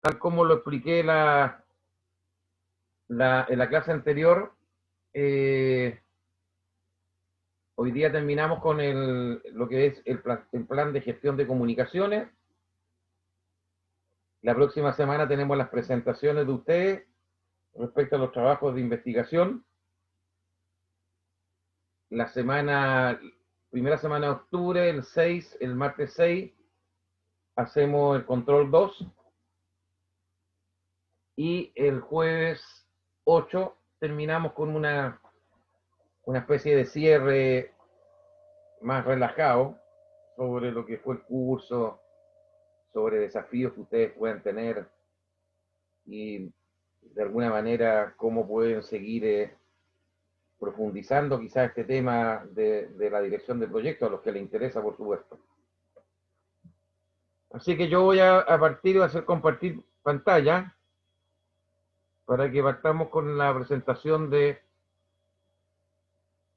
tal como lo expliqué en la clase anterior, hoy día terminamos con lo que es el plan de gestión de comunicaciones. La próxima semana tenemos las presentaciones de ustedes respecto a los trabajos de investigación. Primera semana de octubre, el martes 6, hacemos el control 2 y el jueves 8 terminamos con una especie de cierre más relajado sobre lo que fue el curso, sobre desafíos que ustedes puedan tener y de alguna manera cómo pueden seguir profundizando quizás este tema de la dirección de proyectos a los que les interesa, por supuesto. Así que yo voy a partir de hacer compartir pantalla para que partamos con la presentación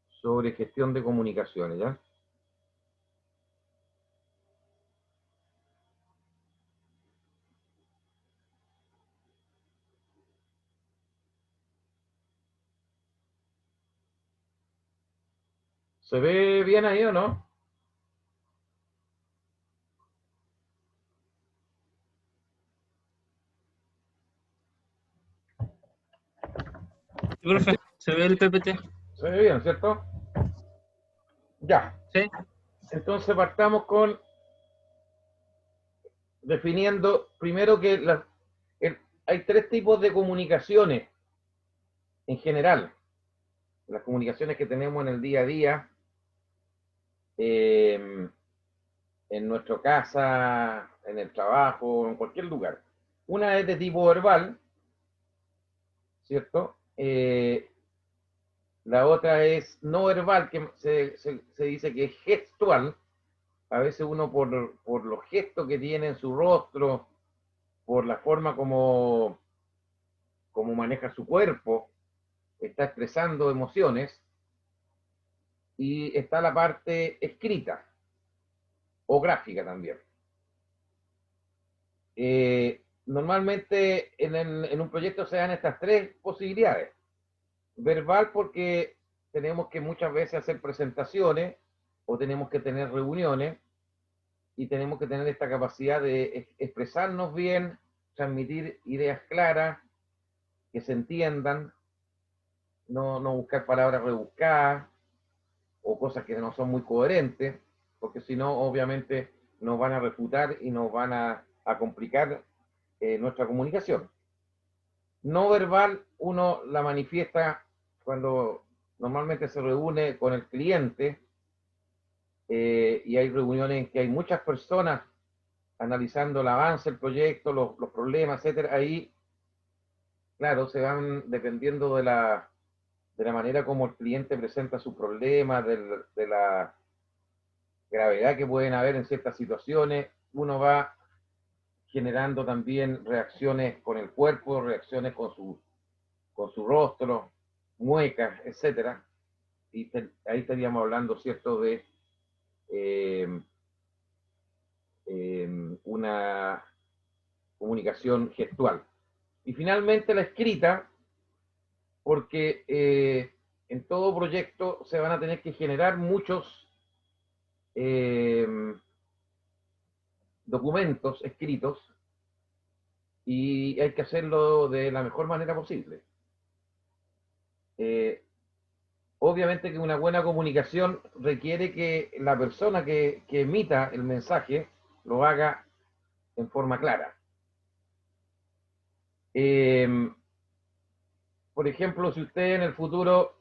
sobre gestión de comunicaciones, ¿ya? ¿Se ve bien ahí o no? Sí, profe, se ve el PPT. Se ve bien, ¿cierto? Ya. Sí. Entonces partamos con definiendo primero que hay tres tipos de comunicaciones en general. Las comunicaciones que tenemos en el día a día, en nuestra casa, en el trabajo, en cualquier lugar. Una es de tipo verbal, ¿cierto? La otra es no verbal, que se dice que es gestual. A veces uno por los gestos que tiene en su rostro, por la forma como maneja su cuerpo, está expresando emociones. Y está la parte escrita o gráfica también. Normalmente en un proyecto se dan estas tres posibilidades. Verbal porque tenemos que muchas veces hacer presentaciones o tenemos que tener reuniones y tenemos que tener esta capacidad de expresarnos bien, transmitir ideas claras, que se entiendan, no buscar palabras rebuscadas o cosas que no son muy coherentes, porque si no, obviamente nos van a refutar y nos van a complicar nuestra comunicación. No verbal, uno la manifiesta cuando normalmente se reúne con el cliente y hay reuniones en que hay muchas personas analizando el avance del proyecto, los problemas, etcétera. Ahí, claro, se van dependiendo de la manera como el cliente presenta su problema, de la gravedad que pueden haber en ciertas situaciones, uno va generando también reacciones con el cuerpo, reacciones con su rostro, muecas, etcétera. Y ahí estaríamos hablando, ¿cierto?, de una comunicación gestual. Y finalmente la escrita, porque en todo proyecto se van a tener que generar muchos documentos escritos y hay que hacerlo de la mejor manera posible. Obviamente que una buena comunicación requiere que la persona que emita el mensaje lo haga en forma clara. Por ejemplo, si ustedes en el futuro,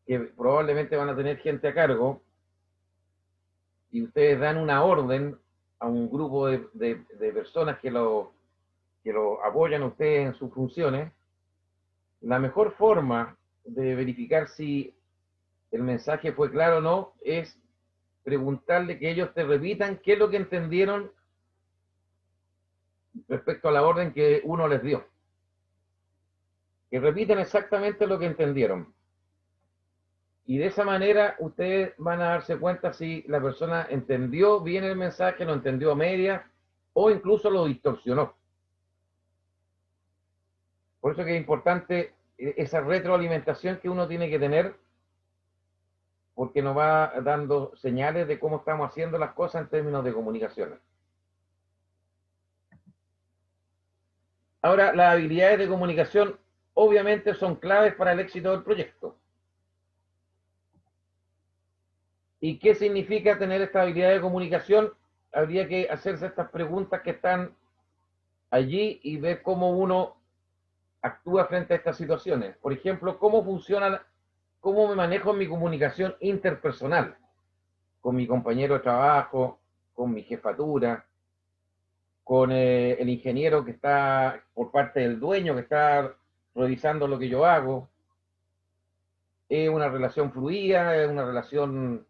que probablemente van a tener gente a cargo, y ustedes dan una orden a un grupo de personas que lo apoyan a ustedes en sus funciones, la mejor forma de verificar si el mensaje fue claro o no es preguntarle que ellos te repitan qué es lo que entendieron respecto a la orden que uno les dio. Que repiten exactamente lo que entendieron. Y de esa manera ustedes van a darse cuenta si la persona entendió bien el mensaje, lo entendió a media o incluso lo distorsionó. Por eso que es importante esa retroalimentación que uno tiene que tener, porque nos va dando señales de cómo estamos haciendo las cosas en términos de comunicaciones. Ahora, las habilidades de comunicación obviamente son claves para el éxito del proyecto. ¿Y qué significa tener esta habilidad de comunicación? Habría que hacerse estas preguntas que están allí y ver cómo uno actúa frente a estas situaciones. Por ejemplo, cómo me manejo en mi comunicación interpersonal con mi compañero de trabajo, con mi jefatura, con el ingeniero que está por parte del dueño, que está revisando lo que yo hago. Es una relación fluida, es una relación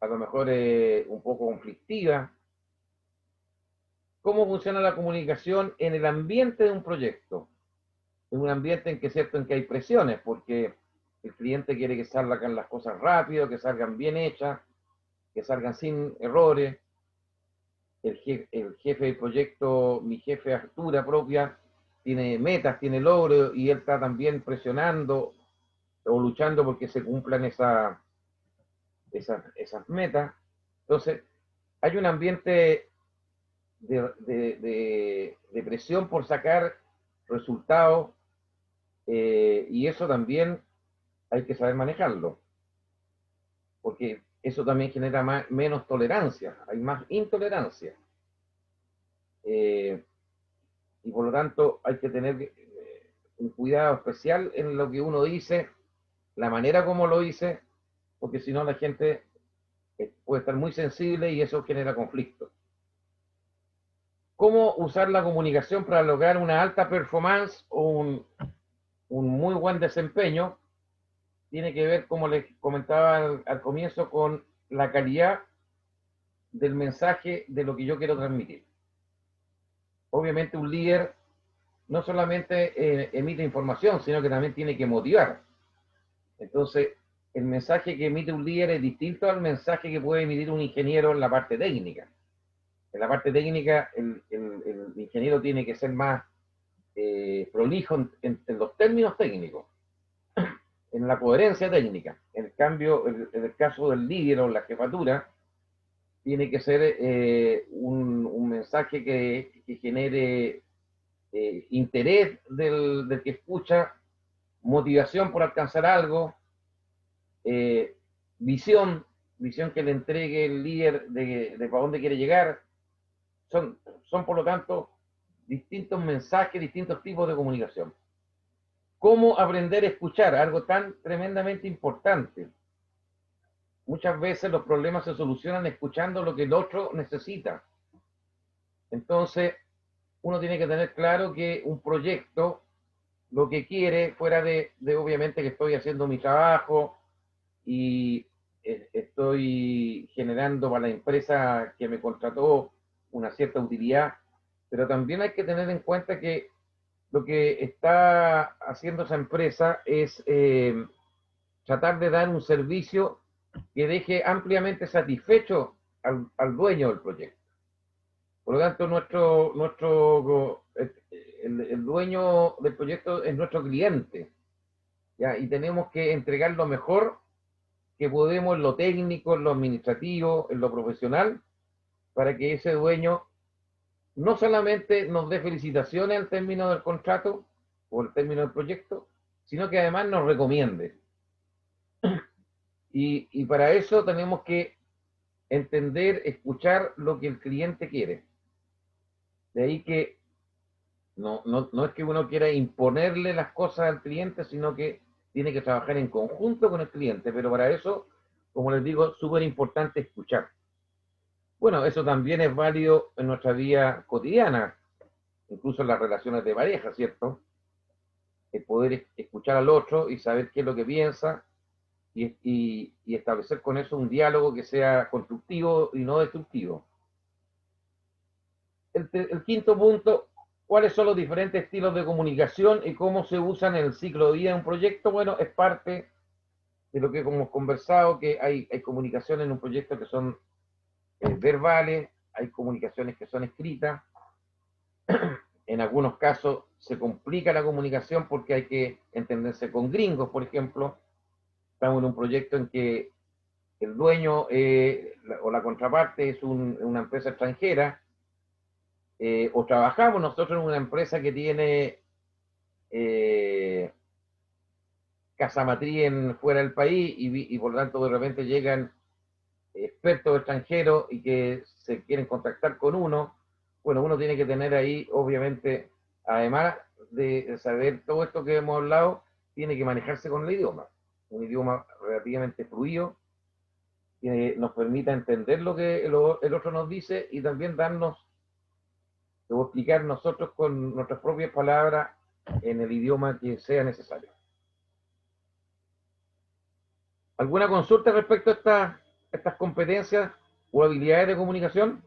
a lo mejor un poco conflictiva. ¿Cómo funciona la comunicación en el ambiente de un proyecto? En un ambiente en que, cierto, en que hay presiones, porque el cliente quiere que salgan las cosas rápido, que salgan bien hechas, que salgan sin errores. El jefe del proyecto, mi jefe de altura propia, tiene metas, tiene logros, y él está también presionando o luchando porque se cumplan esas metas. Entonces, hay un ambiente de presión por sacar resultados, y eso también hay que saber manejarlo, porque eso también genera menos tolerancia, hay más intolerancia. Y por lo tanto hay que tener un cuidado especial en lo que uno dice, la manera como lo dice, porque si no la gente puede estar muy sensible y eso genera conflicto. ¿Cómo usar la comunicación para lograr una alta performance o un muy buen desempeño? Tiene que ver, como les comentaba al comienzo, con la calidad del mensaje de lo que yo quiero transmitir. Obviamente un líder no solamente emite información, sino que también tiene que motivar. Entonces, el mensaje que emite un líder es distinto al mensaje que puede emitir un ingeniero en la parte técnica. En la parte técnica, el ingeniero tiene que ser más prolijo en los términos técnicos, en la coherencia técnica. En cambio, en el caso del líder o la jefatura, tiene que ser un mensaje que genere interés del que escucha, motivación por alcanzar algo, eh, visión, visión que le entregue el líder de para dónde quiere llegar. Son, por lo tanto, distintos mensajes, distintos tipos de comunicación. ¿Cómo aprender a escuchar? Algo tan tremendamente importante. Muchas veces los problemas se solucionan escuchando lo que el otro necesita. Entonces, uno tiene que tener claro que un proyecto lo que quiere, fuera de obviamente que estoy haciendo mi trabajo y estoy generando para la empresa que me contrató una cierta utilidad, pero también hay que tener en cuenta que lo que está haciendo esa empresa es tratar de dar un servicio que deje ampliamente satisfecho al dueño del proyecto. Por lo tanto, el dueño del proyecto es nuestro cliente, ¿ya? Y tenemos que entregar lo mejor que podemos en lo técnico, en lo administrativo, en lo profesional, para que ese dueño no solamente nos dé felicitaciones al término del contrato o al término del proyecto, sino que además nos recomiende. Y para eso tenemos que entender, escuchar lo que el cliente quiere. De ahí que no es que uno quiera imponerle las cosas al cliente, sino que tiene que trabajar en conjunto con el cliente, pero para eso, como les digo, es súper importante escuchar. Bueno, eso también es válido en nuestra vida cotidiana, incluso en las relaciones de pareja, ¿cierto? El poder escuchar al otro y saber qué es lo que piensa y establecer con eso un diálogo que sea constructivo y no destructivo. El quinto punto, ¿cuáles son los diferentes estilos de comunicación y cómo se usan en el ciclo de vida de un proyecto? Bueno, es parte de lo que hemos conversado, que hay comunicaciones en un proyecto que son verbales, hay comunicaciones que son escritas. En algunos casos se complica la comunicación porque hay que entenderse con gringos, por ejemplo. Estamos en un proyecto en que el dueño o la contraparte es una empresa extranjera, o trabajamos nosotros en una empresa que tiene eh, casa matriz fuera del país y por lo tanto de repente llegan expertos extranjeros y que se quieren contactar con uno. Bueno, uno tiene que tener ahí, obviamente, además de saber todo esto que hemos hablado, tiene que manejarse con el idioma. Un idioma relativamente fluido, que nos permita entender lo que el otro nos dice y también darnos, o explicar nosotros con nuestras propias palabras en el idioma que sea necesario. ¿Alguna consulta respecto a estas competencias o habilidades de comunicación?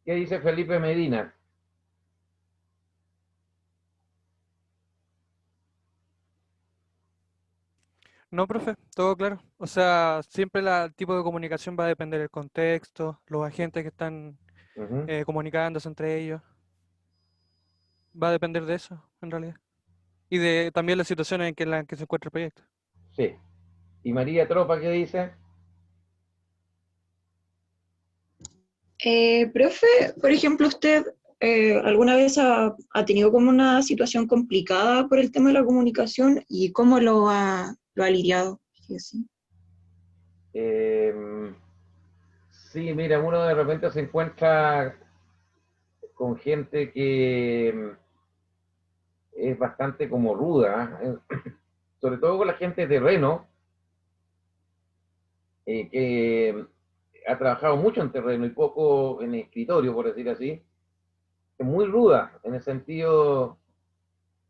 ¿Qué dice Felipe Medina? No, profe, todo claro. O sea, siempre el tipo de comunicación va a depender del contexto, los agentes que están Uh -huh. comunicándose entre ellos. Va a depender de eso, en realidad. Y de también las situaciones en las que se encuentra el proyecto. Sí. ¿Y María Tropa qué dice? Profe, por ejemplo, ¿usted alguna vez ha tenido como una situación complicada por el tema de la comunicación y cómo lo ha lidiado? Sí. Sí, mira, uno de repente se encuentra con gente que es bastante como ruda, sobre todo con la gente de terreno, que ha trabajado mucho en terreno y poco en escritorio, por decir así. Es muy ruda, en el sentido,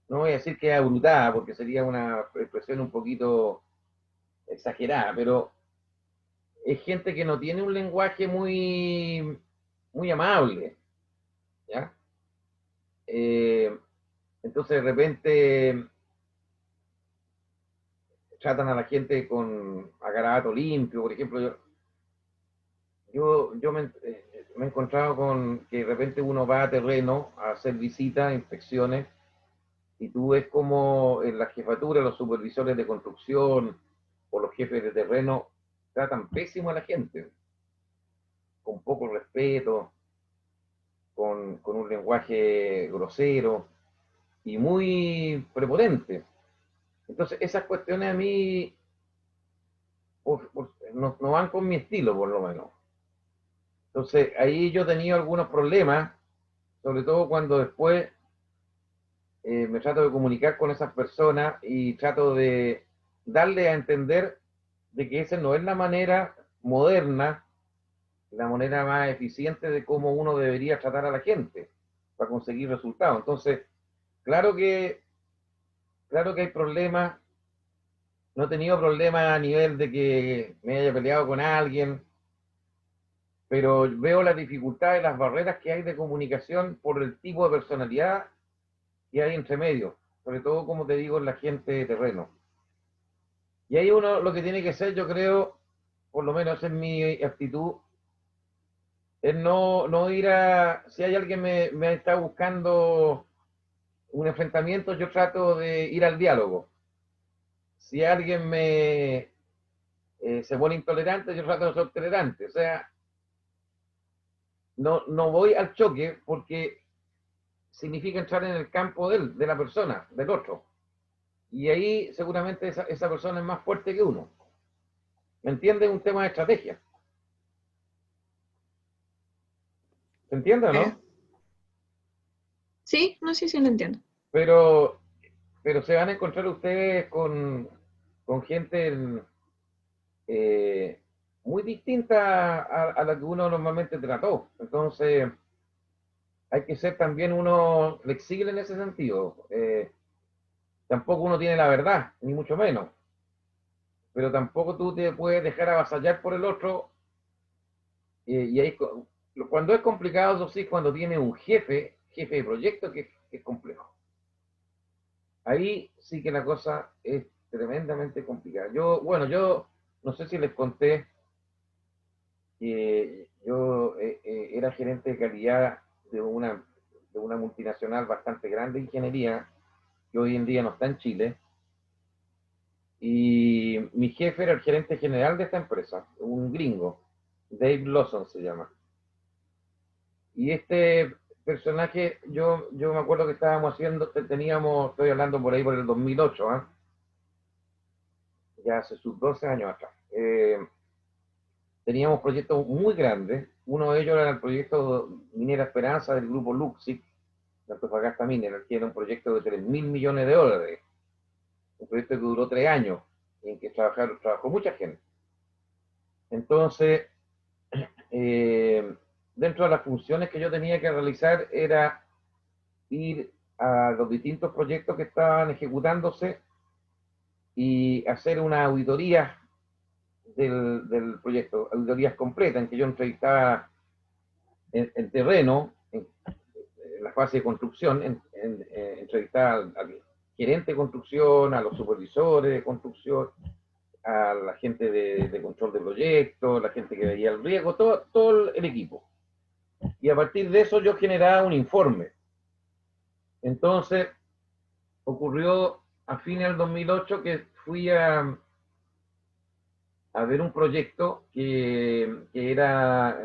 no voy a decir que es abrutada, porque sería una expresión un poquito exagerada, pero es gente que no tiene un lenguaje muy amable, ¿ya? Entonces de repente tratan a la gente con garabato limpio, por ejemplo, yo me he encontrado con que de repente uno va a terreno a hacer visitas, inspecciones, y tú ves como en la jefatura los supervisores de construcción o los jefes de terreno tratan pésimo a la gente, con poco respeto, con un lenguaje grosero y muy prepotente. Entonces, esas cuestiones a mí no van con mi estilo, por lo menos. Entonces, ahí yo he tenido algunos problemas, sobre todo cuando después me trato de comunicar con esas personas y trato de darle a entender de que esa no es la manera moderna, la manera más eficiente de cómo uno debería tratar a la gente para conseguir resultados. Entonces, claro claro que hay problemas. No he tenido problemas a nivel de que me haya peleado con alguien, pero veo las dificultades, las barreras que hay de comunicación por el tipo de personalidad que hay entre medio, sobre todo, como te digo, en la gente de terreno. Y ahí uno lo que tiene que hacer, yo creo, por lo menos en mi actitud, es no ir a... Si hay alguien me está buscando un enfrentamiento, yo trato de ir al diálogo. Si alguien se pone intolerante, yo trato de ser tolerante. O sea, no voy al choque porque significa entrar en el campo de la persona, del otro. Y ahí seguramente esa persona es más fuerte que uno. ¿Me entiendes? Un tema de estrategia. ¿Se entiende o no? Sí, no sé si lo entiendo. Pero, pero se van a encontrar ustedes con gente eh, muy distinta a la que uno normalmente trató. Entonces, hay que ser también uno flexible en ese sentido. Tampoco uno tiene la verdad, ni mucho menos. Pero tampoco tú te puedes dejar avasallar por el otro. Y ahí, cuando es complicado, eso sí, cuando tiene un jefe de proyecto que es complejo. Ahí sí que la cosa es tremendamente complicada. Bueno, yo no sé si les conté que yo era gerente de calidad de una multinacional bastante grande de ingeniería, que hoy en día no está en Chile, y mi jefe era el gerente general de esta empresa, un gringo, Dave Lawson se llama. Y este personaje, yo me acuerdo que estábamos haciendo, teníamos, estoy hablando por ahí por el 2008, ¿eh? Ya hace sus 12 años atrás. Teníamos proyectos muy grandes. Uno de ellos era el proyecto Minera Esperanza del grupo Luxic, de Antofagasta Mineral, que era un proyecto de 3.000 millones de dólares. Un proyecto que duró 3 años, en que trabajó mucha gente. Entonces, dentro de las funciones que yo tenía que realizar era ir a los distintos proyectos que estaban ejecutándose y hacer una auditoría del proyecto, auditorías completas, en que yo entrevistaba en terreno, en la fase de construcción, entrevistaba al gerente de construcción, a los supervisores de construcción, a la gente de control de proyectos, la gente que veía el riesgo, todo el equipo. Y a partir de eso yo generaba un informe. Entonces, ocurrió a fines del 2008 que fui a ver un proyecto que era,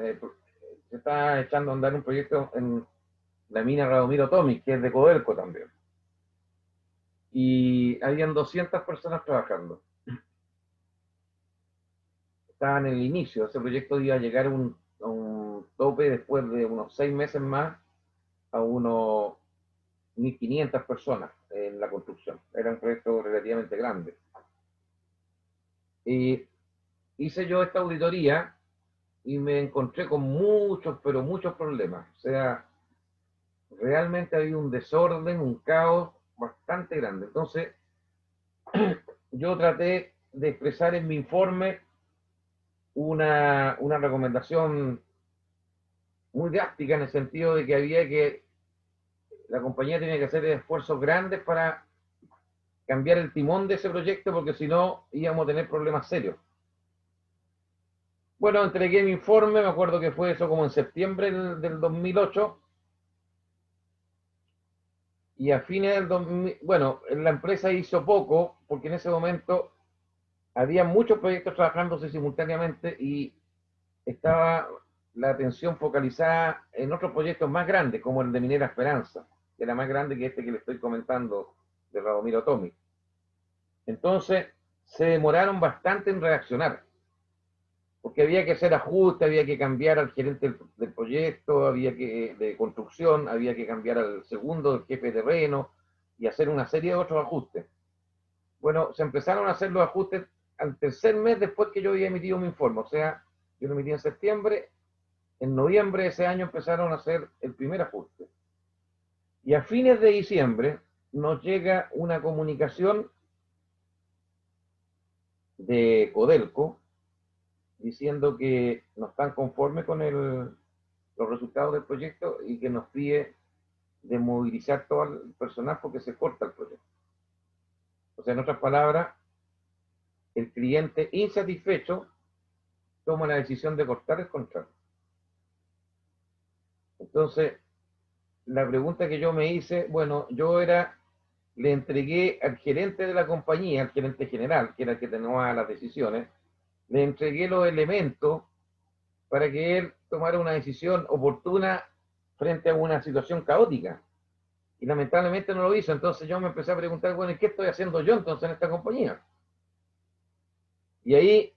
se estaba echando a andar un proyecto en la mina Radomiro Tomic, que es de Codelco también. Y habían 200 personas trabajando. Estaban en el inicio, ese proyecto iba a llegar a un tope después de unos 6 meses más a unos 1.500 personas en la construcción. Era un proyecto relativamente grande. Y hice yo esta auditoría y me encontré con muchos, pero muchos problemas. O sea, realmente había un desorden, un caos bastante grande. Entonces, yo traté de expresar en mi informe una recomendación muy drástica en el sentido de que la compañía tenía que hacer esfuerzos grandes para cambiar el timón de ese proyecto, porque si no íbamos a tener problemas serios. Bueno, entregué mi informe, me acuerdo que fue eso como en septiembre del 2008, y a fines del 2000, bueno, la empresa hizo poco, porque en ese momento había muchos proyectos trabajándose simultáneamente y estaba la atención focalizada en otros proyectos más grandes, como el de Minera Esperanza, que era más grande que este que le estoy comentando, de Radomiro Tomic. Entonces, se demoraron bastante en reaccionar, porque había que hacer ajustes, había que cambiar al gerente del proyecto, de construcción, había que cambiar al segundo, el jefe de terreno, y hacer una serie de otros ajustes. Bueno, se empezaron a hacer los ajustes al tercer mes después que yo había emitido mi informe, o sea, yo lo emití en septiembre, en noviembre de ese año empezaron a hacer el primer ajuste. Y a fines de diciembre nos llega una comunicación de Codelco diciendo que no están conformes con los resultados del proyecto y que nos pide de movilizar todo el personal porque se corta el proyecto. O sea, en otras palabras, el cliente insatisfecho toma la decisión de cortar el contrato. Entonces, la pregunta que yo me hice, bueno, le entregué al gerente de la compañía, al gerente general, que era el que tomaba las decisiones, le entregué los elementos para que él tomara una decisión oportuna frente a una situación caótica. Y lamentablemente no lo hizo. Entonces yo me empecé a preguntar, bueno, ¿qué estoy haciendo yo entonces en esta compañía? Y ahí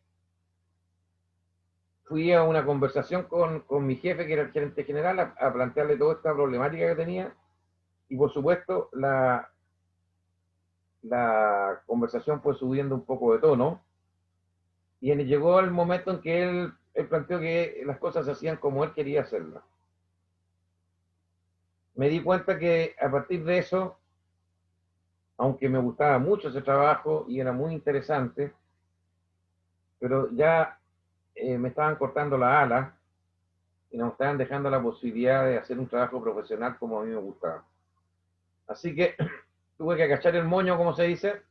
fui a una conversación con mi jefe, que era el gerente general, a plantearle toda esta problemática que tenía. Y por supuesto, la conversación fue subiendo un poco de tono. Y llegó el momento en que él planteó que las cosas se hacían como él quería hacerlas. Me di cuenta que a partir de eso, aunque me gustaba mucho ese trabajo y era muy interesante, pero ya me estaban cortando la ala y no me estaban dejando la posibilidad de hacer un trabajo profesional como a mí me gustaba. Así que tuve que agachar el moño, como se dice,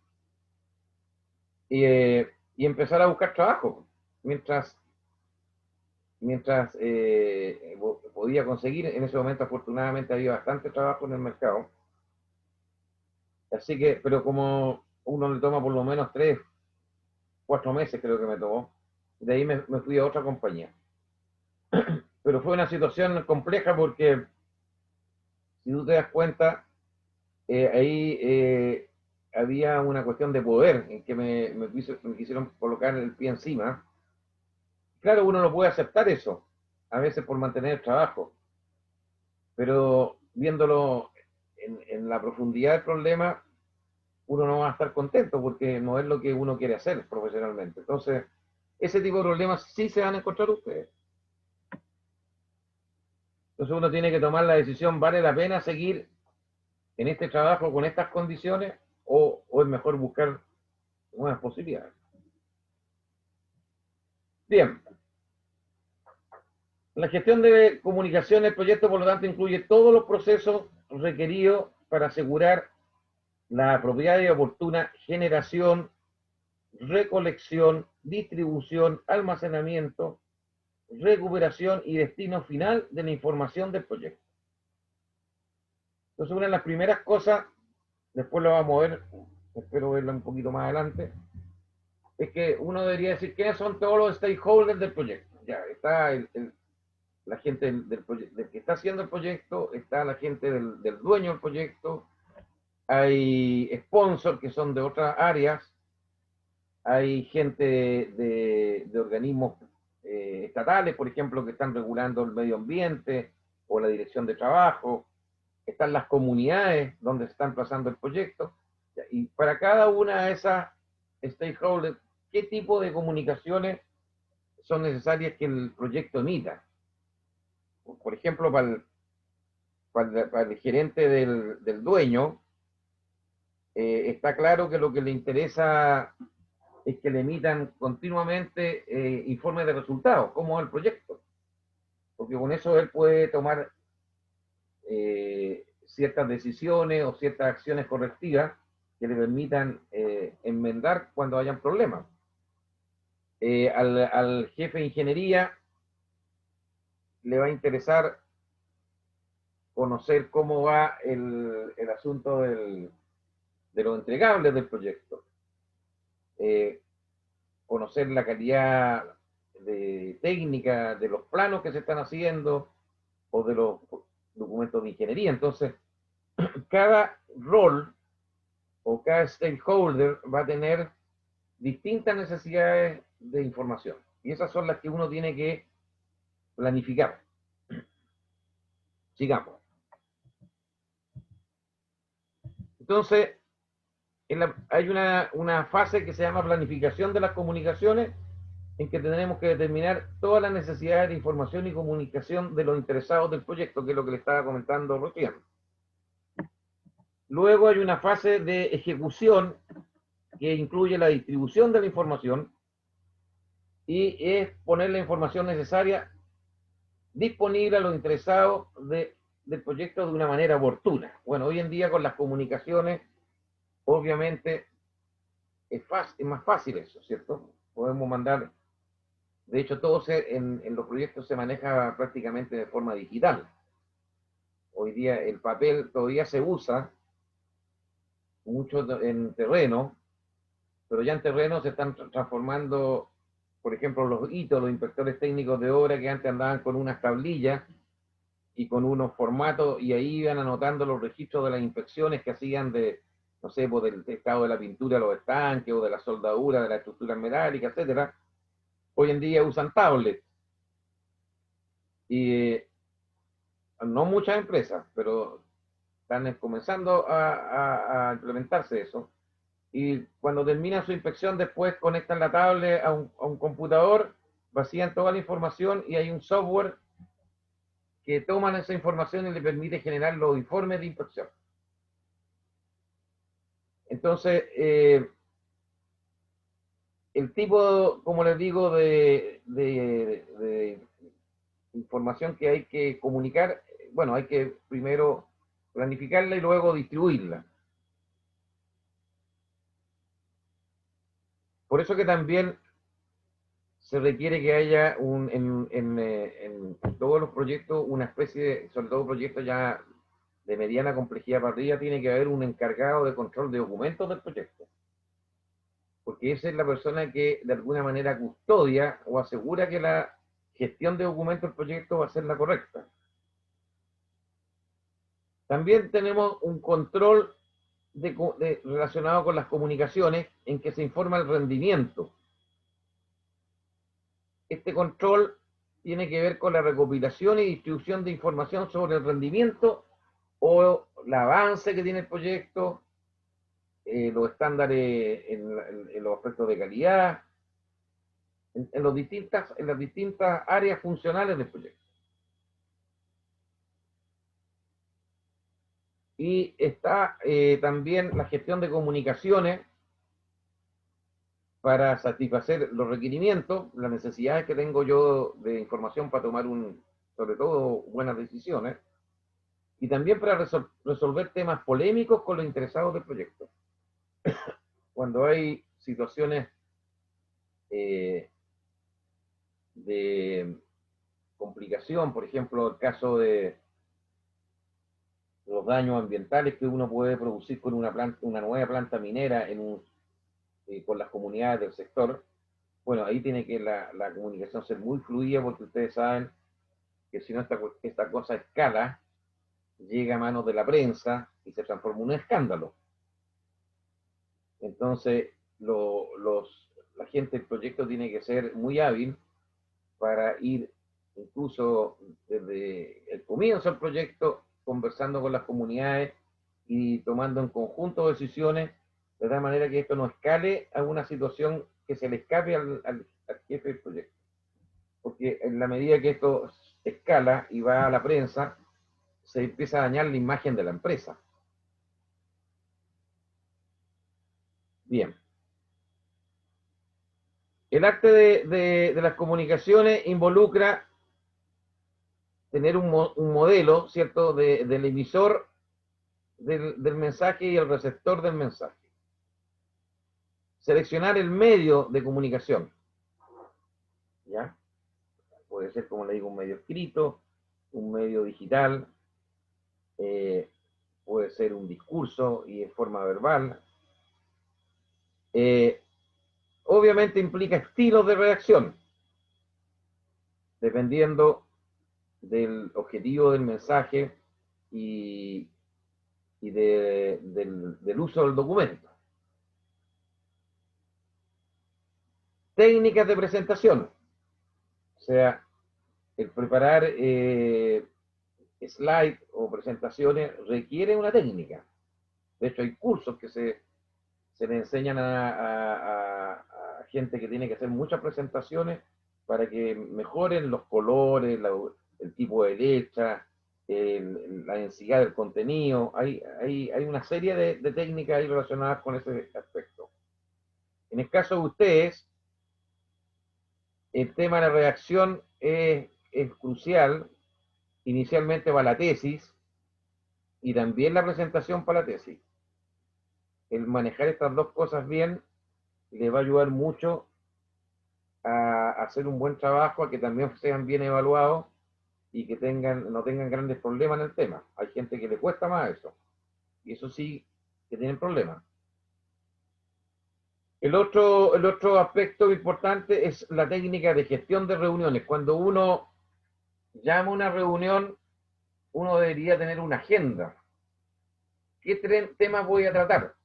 y y empezar a buscar trabajo mientras podía conseguir. En ese momento afortunadamente había bastante trabajo en el mercado. Así que, pero como uno le toma por lo menos 3, 4 meses creo que me tomó, de ahí me fui a otra compañía. Pero fue una situación compleja porque, si tú te das cuenta, ahí había una cuestión de poder en que me quisieron colocar el pie encima. Claro, uno no puede aceptar eso, a veces por mantener el trabajo, pero viéndolo en la profundidad del problema, uno no va a estar contento porque no es lo que uno quiere hacer profesionalmente. Entonces, ese tipo de problemas sí se van a encontrar ustedes. Entonces uno tiene que tomar la decisión, ¿vale la pena seguir en este trabajo con estas condiciones o es mejor buscar nuevas posibilidades? Bien. La gestión de comunicación del proyecto, por lo tanto, incluye todos los procesos requeridos para asegurar la apropiada y oportuna generación, recolección, distribución, almacenamiento, recuperación y destino final de la información del proyecto. Entonces, una de las primeras cosas, después lo vamos a ver, espero verlo un poquito más adelante, es que uno debería decir quiénes son todos los stakeholders del proyecto. Ya está la gente del que está haciendo el proyecto, está la gente del dueño del proyecto, hay sponsors que son de otras áreas, hay gente de organismos estatales, por ejemplo, que están regulando el medio ambiente o la dirección de trabajo, están las comunidades donde se está emplazando el proyecto, y para cada una de esas stakeholders, ¿qué tipo de comunicaciones son necesarias que el proyecto emita? Por ejemplo, para el gerente del dueño, está claro que lo que le interesa es que le emitan continuamente informes de resultados, cómo va el proyecto, porque con eso él puede tomar ciertas decisiones o ciertas acciones correctivas que le permitan enmendar cuando hayan problemas. Al jefe de ingeniería le va a interesar conocer cómo va el asunto de los entregables del proyecto, conocer la calidad técnica de los planos que se están haciendo o de los documentos de ingeniería. Entonces, cada rol o cada stakeholder va a tener distintas necesidades de información y esas son las que uno tiene que planificar. Sigamos. Entonces, hay una fase que se llama planificación de las comunicaciones, en que tenemos que determinar todas las necesidades de información y comunicación de los interesados del proyecto, que es lo que le estaba comentando recién. Luego hay una fase de ejecución que incluye la distribución de la información y es poner la información necesaria disponible a los interesados del proyecto de una manera oportuna. Bueno, hoy en día con las comunicaciones, obviamente, es más fácil eso, ¿cierto? Podemos mandar, de hecho, todo en los proyectos se maneja prácticamente de forma digital. Hoy día el papel todavía se usa mucho en terreno, pero ya en terreno se están transformando, por ejemplo, los hitos, los inspectores técnicos de obra que antes andaban con unas tablillas y con unos formatos y ahí iban anotando los registros de las inspecciones que hacían no sé, pues del estado de la pintura de los estanques o de la soldadura de la estructura metálica, etcétera. Hoy en día usan tablets. Y no muchas empresas, pero están comenzando a implementarse eso. Y cuando terminan su inspección, después conectan la tablet a un computador, vacían toda la información y hay un software que toman esa información y le permite generar los informes de inspección. Entonces, el tipo, como les digo, de información que hay que comunicar, bueno, hay que primero planificarla y luego distribuirla. Por eso que también se requiere que haya en todos los proyectos una especie de, sobre todo proyectos ya de mediana complejidad para arriba, tiene que haber un encargado de control de documentos del proyecto. Porque esa es la persona que de alguna manera custodia o asegura que la gestión de documentos del proyecto va a ser la correcta. También tenemos un control relacionado con las comunicaciones en que se informa el rendimiento. Este control tiene que ver con la recopilación y distribución de información sobre el rendimiento o el avance que tiene el proyecto, los estándares en los aspectos de calidad, en las distintas áreas funcionales del proyecto. Y está también la gestión de comunicaciones para satisfacer los requerimientos, las necesidades que tengo yo de información para tomar sobre todo buenas decisiones, y también para resolver temas polémicos con los interesados del proyecto. Cuando hay situaciones de complicación, por ejemplo, el caso de los daños ambientales que uno puede producir con una nueva planta minera con las comunidades del sector, bueno, ahí tiene que la comunicación ser muy fluida, porque ustedes saben que si no esta cosa escala, llega a manos de la prensa y se transforma en un escándalo. Entonces, la gente del proyecto tiene que ser muy hábil para ir incluso desde el comienzo del proyecto, conversando con las comunidades y tomando en conjunto decisiones, de tal manera que esto no escale a una situación que se le escape al jefe del proyecto. Porque en la medida que esto escala y va a la prensa, se empieza a dañar la imagen de la empresa. Bien. El arte de las comunicaciones involucra tener un modelo, ¿cierto?, del emisor del mensaje y el receptor del mensaje. Seleccionar el medio de comunicación. ¿Ya? Puede ser, como le digo, un medio escrito, un medio digital, puede ser un discurso y en forma verbal. Obviamente implica estilos de redacción, dependiendo del objetivo del mensaje y del uso del documento. Técnicas de presentación, o sea, el preparar slides o presentaciones requiere una técnica. De hecho, hay cursos que se le enseñan a gente que tiene que hacer muchas presentaciones para que mejoren los colores, el tipo de letra, la densidad del contenido. Hay una serie de técnicas ahí relacionadas con ese aspecto. En el caso de ustedes, el tema de la redacción es crucial, inicialmente para la tesis y también la presentación para la tesis. El manejar estas dos cosas bien les va a ayudar mucho a hacer un buen trabajo, a que también sean bien evaluados y que no tengan grandes problemas en el tema. Hay gente que le cuesta más eso, y eso sí que tienen problemas. El otro aspecto importante es la técnica de gestión de reuniones. Cuando uno llama a una reunión, uno debería tener una agenda. ¿Qué temas voy a tratar?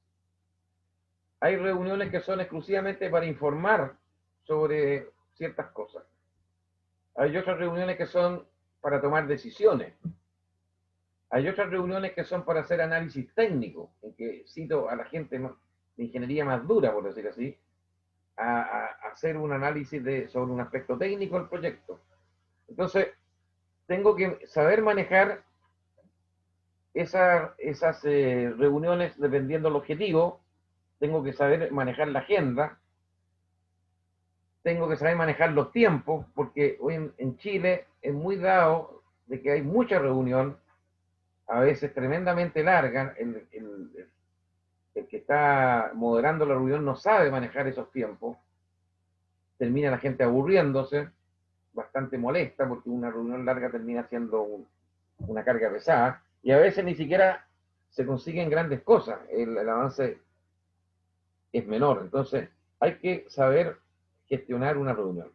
Hay reuniones que son exclusivamente para informar sobre ciertas cosas. Hay otras reuniones que son para tomar decisiones. Hay otras reuniones que son para hacer análisis técnico, en que cito a la gente de ingeniería más dura, por decir así, a hacer un análisis sobre un aspecto técnico del proyecto. Entonces, tengo que saber manejar esas reuniones dependiendo del objetivo. Tengo que saber manejar la agenda, tengo que saber manejar los tiempos, porque hoy en Chile es muy dado de que hay mucha reunión, a veces tremendamente larga. El el que está moderando la reunión no sabe manejar esos tiempos, termina la gente aburriéndose, bastante molesta, porque una reunión larga termina siendo una carga pesada, y a veces ni siquiera se consiguen grandes cosas, el avance es menor. Entonces, hay que saber gestionar una reunión.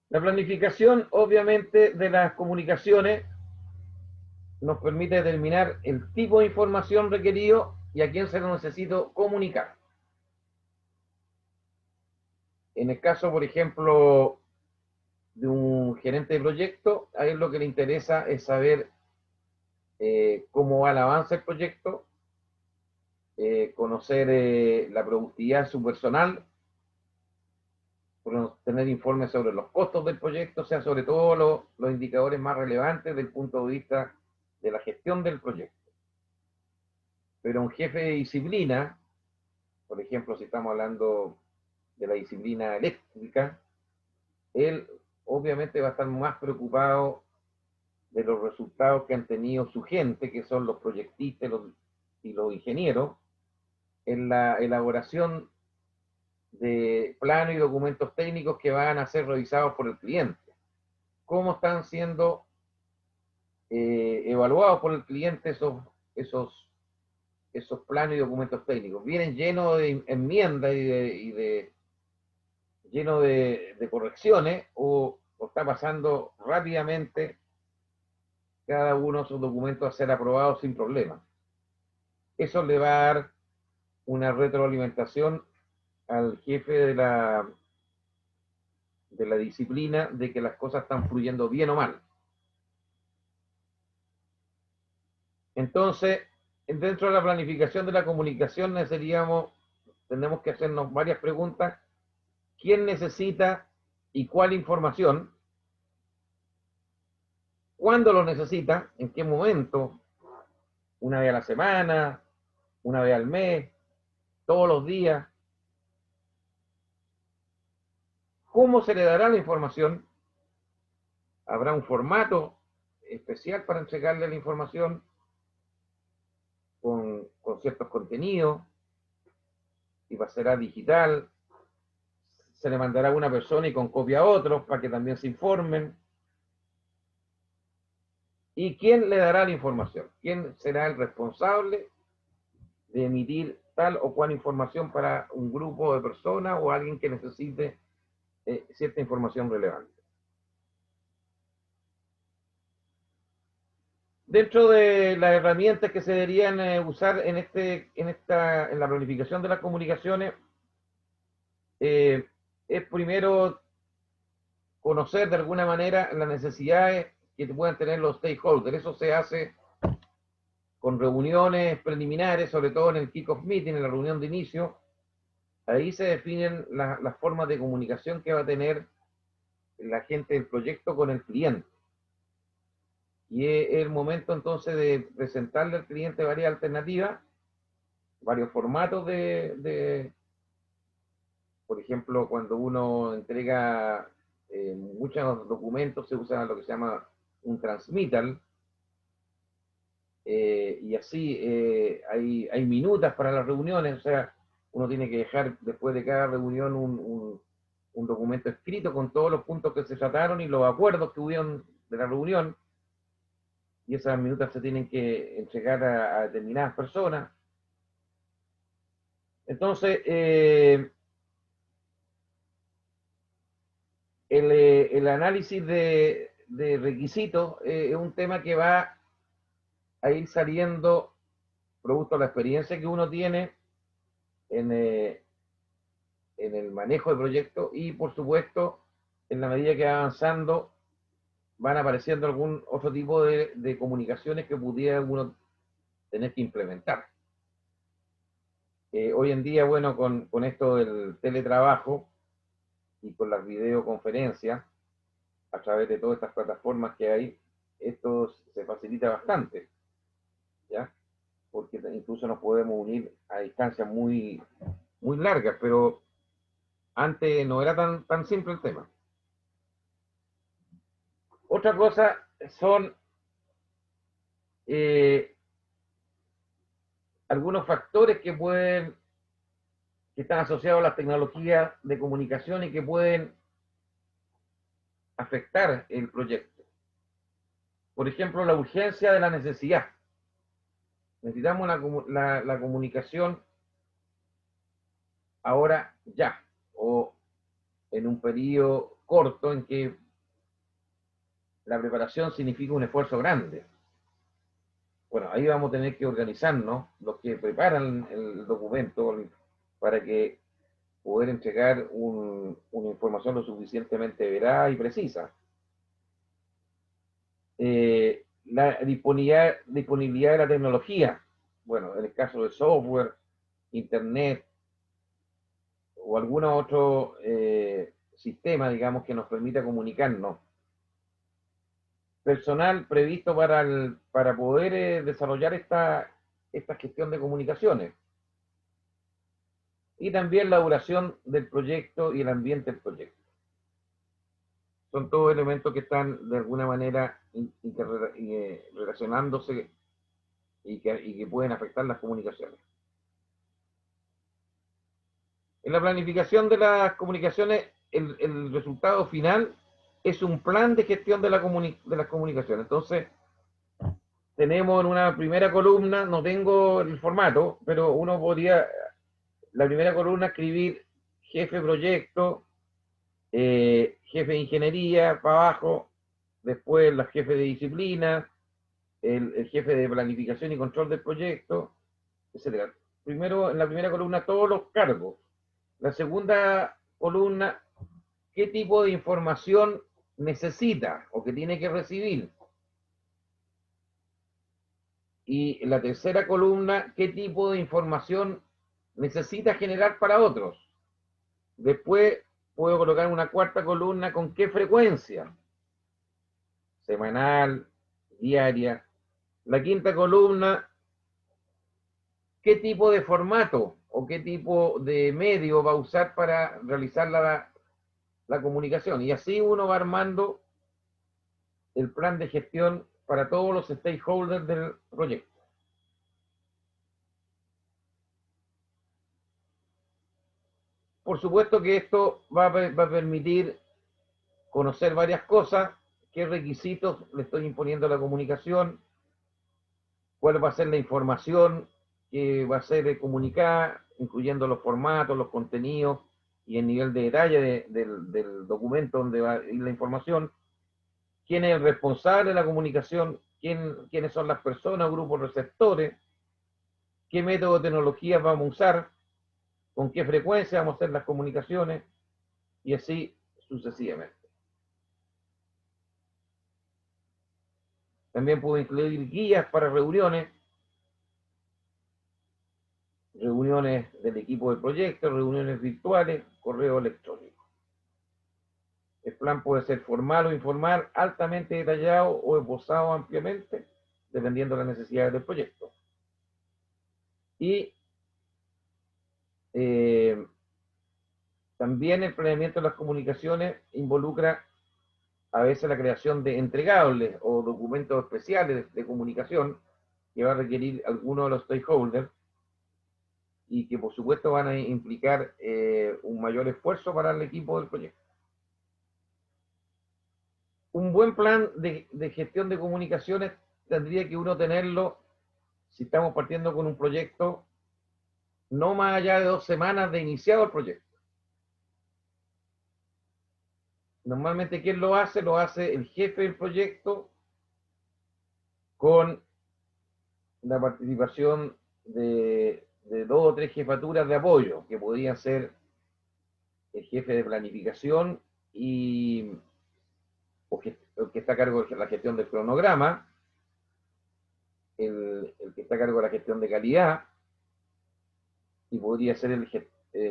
La planificación, obviamente, de las comunicaciones nos permite determinar el tipo de información requerido y a quién se lo necesito comunicar. En el caso, por ejemplo, de un gerente de proyecto, a él lo que le interesa es saber cómo va el avance del proyecto, conocer la productividad de su personal, tener informes sobre los costos del proyecto, o sea, sobre todo los indicadores más relevantes desde el punto de vista de la gestión del proyecto. Pero un jefe de disciplina, por ejemplo, si estamos hablando de la disciplina eléctrica, él obviamente va a estar más preocupado de los resultados que han tenido su gente, que son los proyectistas y los ingenieros, en la elaboración de planos y documentos técnicos que van a ser revisados por el cliente. ¿Cómo están siendo evaluados por el cliente esos planos y documentos técnicos? ¿Vienen llenos de enmiendas llenos de correcciones o está pasando rápidamente cada uno de esos documentos a ser aprobados sin problema? Eso le va a dar una retroalimentación al jefe de la disciplina de que las cosas están fluyendo bien o mal. Entonces, dentro de la planificación de la comunicación tenemos que hacernos varias preguntas. ¿Quién necesita y cuál información? ¿Cuándo lo necesita? ¿En qué momento? ¿Una vez a la semana? ¿Una vez al mes? ¿Todos los días? ¿Cómo se le dará la información? ¿Habrá un formato especial para entregarle la información con ciertos contenidos? ¿Y será digital? ¿Se le mandará a una persona y con copia a otros para que también se informen? ¿Y quién le dará la información? ¿Quién será el responsable de emitir tal o cual información para un grupo de personas o alguien que necesite cierta información relevante? Dentro de las herramientas que se deberían usar en la planificación de las comunicaciones, es primero conocer de alguna manera las necesidades que puedan tener los stakeholders. Eso se hace con reuniones preliminares, sobre todo en el kick-off meeting, en la reunión de inicio. Ahí se definen las formas de comunicación que va a tener la gente del proyecto con el cliente. Y es el momento entonces de presentarle al cliente varias alternativas, varios formatos por ejemplo, cuando uno entrega muchos documentos, se usa lo que se llama un transmittal, y así hay minutas para las reuniones, o sea, uno tiene que dejar después de cada reunión un documento escrito con todos los puntos que se trataron y los acuerdos que hubieron de la reunión, y esas minutas se tienen que entregar a determinadas personas. Entonces, el análisis de requisitos es un tema que va a ir saliendo producto de la experiencia que uno tiene en el manejo de proyectos y, por supuesto, en la medida que va avanzando, van apareciendo algún otro tipo de comunicaciones que pudiera uno tener que implementar. Hoy en día, bueno, con esto del teletrabajo y con las videoconferencias, a través de todas estas plataformas que hay, esto se facilita bastante, ¿ya? Porque incluso nos podemos unir a distancias muy, muy largas, pero antes no era tan simple el tema. Otra cosa son algunos factores que están asociados a las tecnologías de comunicación y que pueden afectar el proyecto. Por ejemplo, la urgencia de la necesidad. Necesitamos la comunicación ahora ya, o en un periodo corto en que la preparación significa un esfuerzo grande. Bueno, ahí vamos a tener que organizarnos, los que preparan el documento, para que poder entregar una información lo suficientemente veraz y precisa. La disponibilidad de la tecnología, bueno, en el caso de software, internet o algún otro sistema, digamos, que nos permita comunicarnos. Personal previsto para poder desarrollar esta gestión de comunicaciones. Y también la duración del proyecto y el ambiente del proyecto. Son todos elementos que están de alguna manera relacionándose y que pueden afectar las comunicaciones. En la planificación de las comunicaciones, el resultado final es un plan de gestión de las comunicaciones. Entonces, tenemos en una primera columna, no tengo el formato, pero uno podría, la primera columna, escribir jefe de proyecto, jefe de ingeniería para abajo, después los jefes de disciplina, el jefe de planificación y control del proyecto, etc. Primero, en la primera columna, todos los cargos. La segunda columna, qué tipo de información necesita o que tiene que recibir. Y en la tercera columna, qué tipo de información necesita generar para otros. Después puedo colocar una cuarta columna con qué frecuencia. Semanal, diaria. La quinta columna, qué tipo de formato o qué tipo de medio va a usar para realizar la comunicación. Y así uno va armando el plan de gestión para todos los stakeholders del proyecto. Por supuesto que esto va a permitir conocer varias cosas, qué requisitos le estoy imponiendo a la comunicación, cuál va a ser la información que va a ser comunicada, incluyendo los formatos, los contenidos y el nivel de detalle del documento donde va a ir la información, quién es el responsable de la comunicación, quiénes son las personas, grupos receptores, qué método de tecnología vamos a usar, con qué frecuencia vamos a hacer las comunicaciones y así sucesivamente. También puedo incluir guías para reuniones del equipo del proyecto, reuniones virtuales, correo electrónico. El plan puede ser formal o informal, altamente detallado o esbozado ampliamente, dependiendo de las necesidades del proyecto. Y también el planeamiento de las comunicaciones involucra a veces la creación de entregables o documentos especiales de comunicación que va a requerir alguno de los stakeholders y que por supuesto van a implicar un mayor esfuerzo para el equipo del proyecto. Un buen plan de gestión de comunicaciones tendría que uno tenerlo, si estamos partiendo con un proyecto, no más allá de 2 semanas de iniciado el proyecto. Normalmente, ¿quién lo hace? Lo hace el jefe del proyecto con la participación de 2 o 3 jefaturas de apoyo, que podrían ser el jefe de planificación o que está a cargo de la gestión del cronograma, el que está a cargo de la gestión de calidad, y podría ser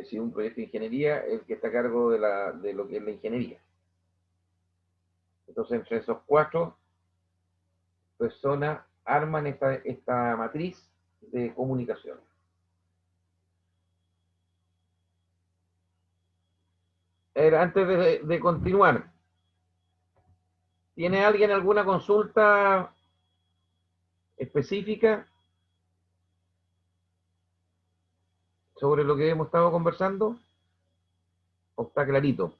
si un proyecto de ingeniería, el que está a cargo de lo que es la ingeniería. Entonces, entre esos 4 personas arman esta matriz de comunicación. Antes de continuar, ¿tiene alguien alguna consulta específica sobre lo que hemos estado conversando? ¿O está clarito?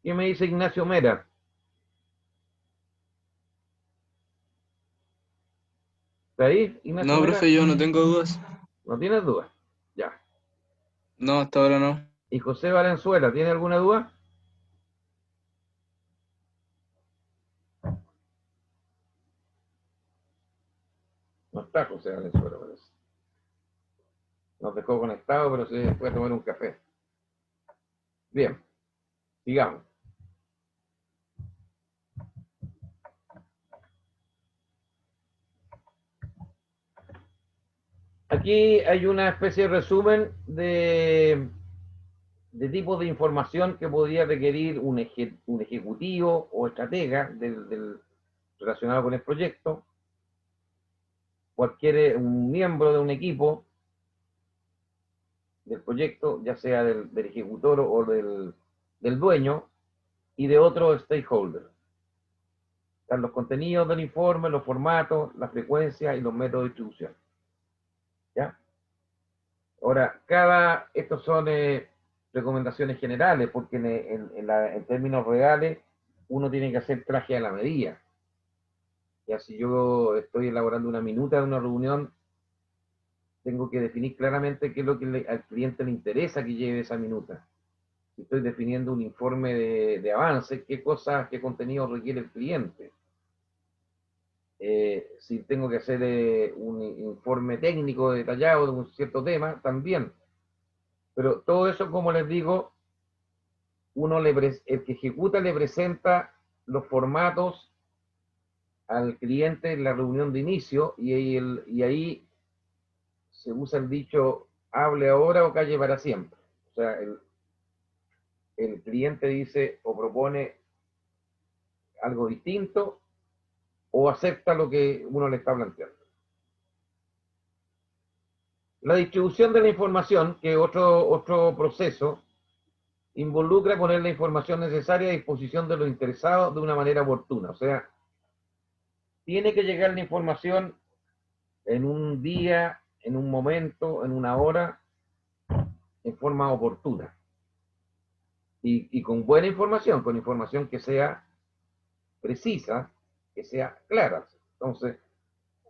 ¿Qué me dice Ignacio Mera? ¿Está ahí, Ignacio No, Mera? profe, yo no tengo dudas. ¿No tienes dudas? Ya. No, hasta ahora no. ¿Y José Valenzuela, tiene alguna duda? No está José Valenzuela, parece. Nos dejó conectado, pero se puede tomar un café. Bien, sigamos. Aquí hay una especie de resumen de tipos de información que podría requerir un ejecutivo o estratega relacionado con el proyecto, un miembro de un equipo del proyecto, ya sea del ejecutor o del dueño, y de otro stakeholder. Están los contenidos del informe, los formatos, la frecuencia y los métodos de distribución. ¿Ya? Ahora, estos son recomendaciones generales, porque en términos reales uno tiene que hacer traje a la medida. Ya si yo estoy elaborando una minuta de una reunión, tengo que definir claramente qué es lo que al cliente le interesa que lleve esa minuta. Si estoy definiendo un informe de avance, qué contenido requiere el cliente. Si tengo que hacer un informe técnico detallado de un cierto tema, también. Pero todo eso, como les digo, el que ejecuta le presenta los formatos al cliente en la reunión de inicio y ahí se usa el dicho hable ahora o calle para siempre. O sea, el cliente dice o propone algo distinto o acepta lo que uno le está planteando. La distribución de la información, que es otro proceso, involucra poner la información necesaria a disposición de los interesados de una manera oportuna. O sea, tiene que llegar la información en un día, en un momento, en una hora, en forma oportuna. Y con buena información, con información que sea precisa, que sea clara. Entonces,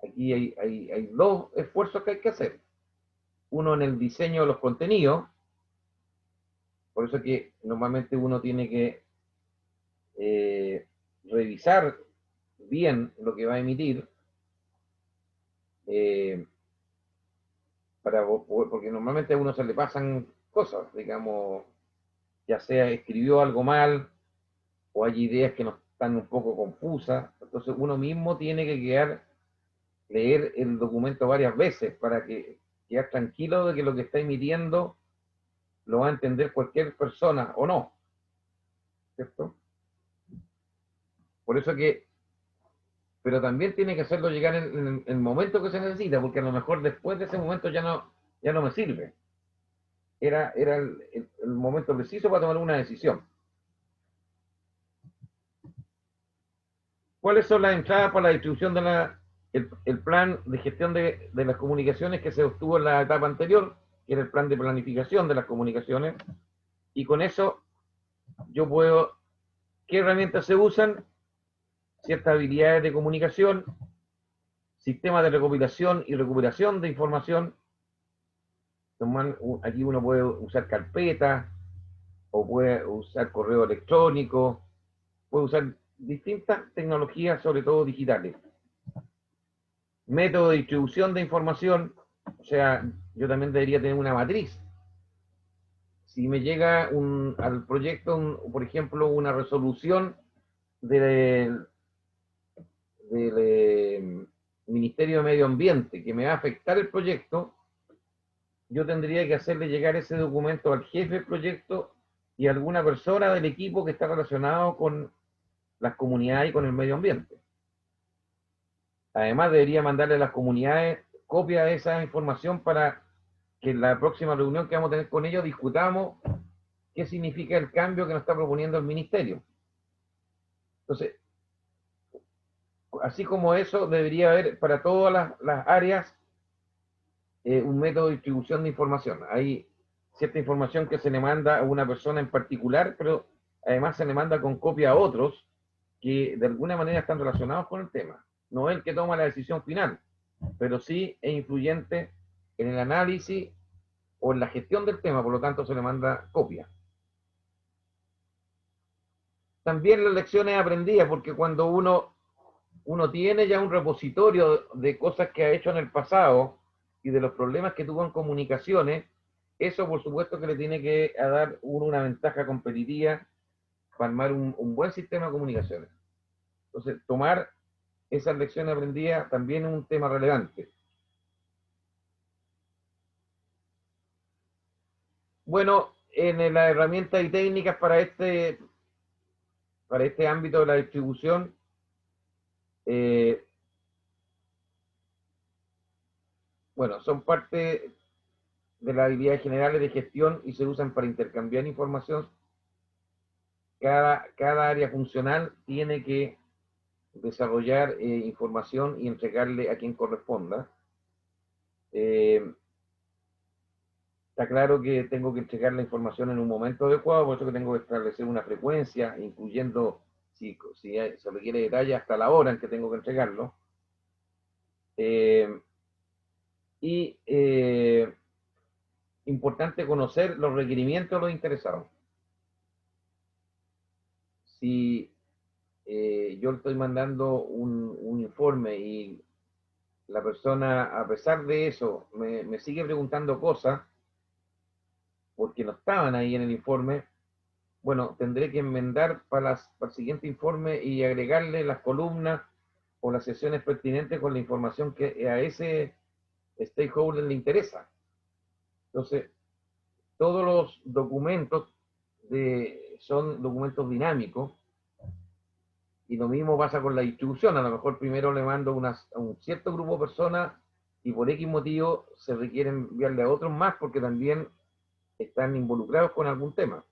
aquí hay dos esfuerzos que hay que hacer. Uno en el diseño de los contenidos, por eso que normalmente uno tiene que revisar bien lo que va a emitir, porque normalmente a uno se le pasan cosas, digamos, ya sea escribió algo mal, o hay ideas que nos están un poco confusas, entonces uno mismo tiene que leer el documento varias veces para quedar tranquilo de que lo que está emitiendo lo va a entender cualquier persona o no, ¿cierto? Por eso pero también tiene que hacerlo llegar en el momento que se necesita, porque a lo mejor después de ese momento ya no me sirve. Era el momento preciso para tomar una decisión. ¿Cuáles son las entradas para la distribución el plan de gestión de las comunicaciones que se obtuvo en la etapa anterior, que era el plan de planificación de las comunicaciones? Y con eso yo ¿qué herramientas se usan? Ciertas habilidades de comunicación, sistemas de recopilación y recuperación de información. Aquí uno puede usar carpetas, o puede usar correo electrónico, puede usar distintas tecnologías, sobre todo digitales. Método de distribución de información, o sea, yo también debería tener una matriz. Si me llega al proyecto, por ejemplo, una resolución del Ministerio de Medio Ambiente que me va a afectar el proyecto, yo tendría que hacerle llegar ese documento al jefe del proyecto y a alguna persona del equipo que está relacionado con las comunidades y con el medio ambiente. Además, debería mandarle a las comunidades copia de esa información para que en la próxima reunión que vamos a tener con ellos discutamos qué significa el cambio que nos está proponiendo el ministerio. Entonces, así como eso, debería haber para todas las áreas un método de distribución de información. Hay cierta información que se le manda a una persona en particular, pero además se le manda con copia a otros que de alguna manera están relacionados con el tema. No es el que toma la decisión final, pero sí es influyente en el análisis o en la gestión del tema, por lo tanto se le manda copia. También las lecciones aprendidas, porque cuando uno tiene ya un repositorio de cosas que ha hecho en el pasado y de los problemas que tuvo en comunicaciones, eso por supuesto que le tiene que dar una ventaja competitiva para armar un buen sistema de comunicaciones. Entonces, tomar esas lecciones aprendidas también es un tema relevante. Bueno, en las herramientas y técnicas para este ámbito de la distribución, bueno, son parte de las habilidades generales de gestión y se usan para intercambiar información. Cada área funcional tiene que desarrollar información y entregarle a quien corresponda. Está claro que tengo que entregar la información en un momento adecuado, por eso que tengo que establecer una frecuencia, incluyendo, si se requiere detalle, hasta la hora en que tengo que entregarlo. Importante conocer los requerimientos de los interesados. Si yo le estoy mandando un informe y la persona, a pesar de eso, me sigue preguntando cosas, porque no estaban ahí en el informe, bueno, tendré que enmendar para el siguiente informe y agregarle las columnas o las sesiones pertinentes con la información que a ese stakeholder le interesa. Entonces, todos los documentos son documentos dinámicos, y lo mismo pasa con la distribución. A lo mejor primero le mando a un cierto grupo de personas y por X motivo se requiere enviarle a otros más porque también están involucrados con algún tema.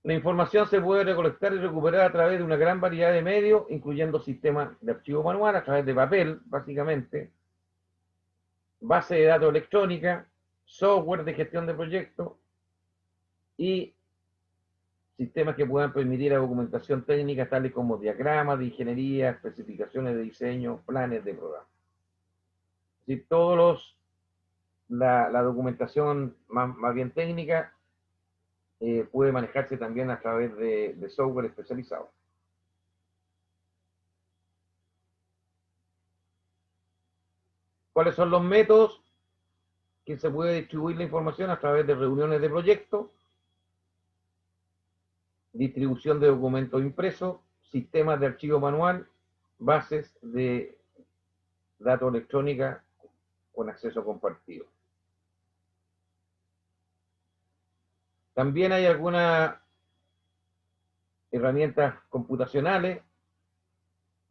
La información se puede recolectar y recuperar a través de una gran variedad de medios, incluyendo sistemas de archivo manual, a través de papel, básicamente, base de datos electrónica, software de gestión de proyectos y sistemas que puedan permitir la documentación técnica, tales como diagramas de ingeniería, especificaciones de diseño, planes de programa. Es decir, la documentación más bien técnica puede manejarse también a través de software especializado. ¿Cuáles son los métodos que se puede distribuir la información? A través de reuniones de proyecto, distribución de documentos impresos, sistemas de archivo manual, bases de datos electrónica con acceso compartido. También hay algunas herramientas computacionales,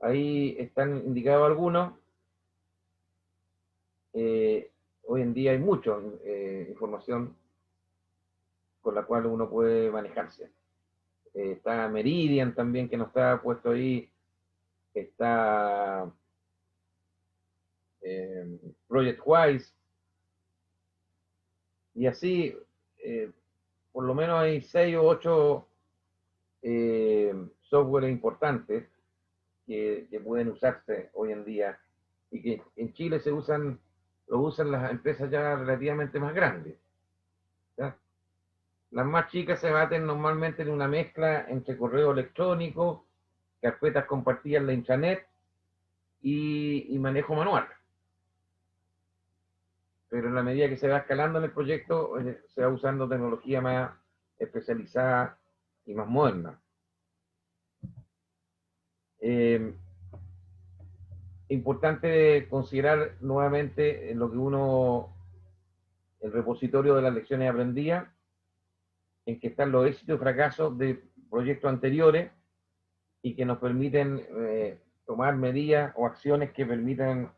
ahí están indicados algunos. Hoy en día hay mucha información con la cual uno puede manejarse. Está Meridian también, que no está puesto ahí. Está ProjectWise. Y así, por lo menos hay 6 o 8 software importantes que pueden usarse hoy en día y que en Chile lo usan las empresas ya relativamente más grandes. ¿Ya? Las más chicas se baten normalmente en una mezcla entre correo electrónico, carpetas compartidas en la intranet y manejo manual. Pero en la medida que se va escalando en el proyecto, se va usando tecnología más especializada y más moderna. Importante considerar nuevamente el repositorio de las lecciones aprendidas, en que están los éxitos y fracasos de proyectos anteriores y que nos permiten tomar medidas o acciones que permitan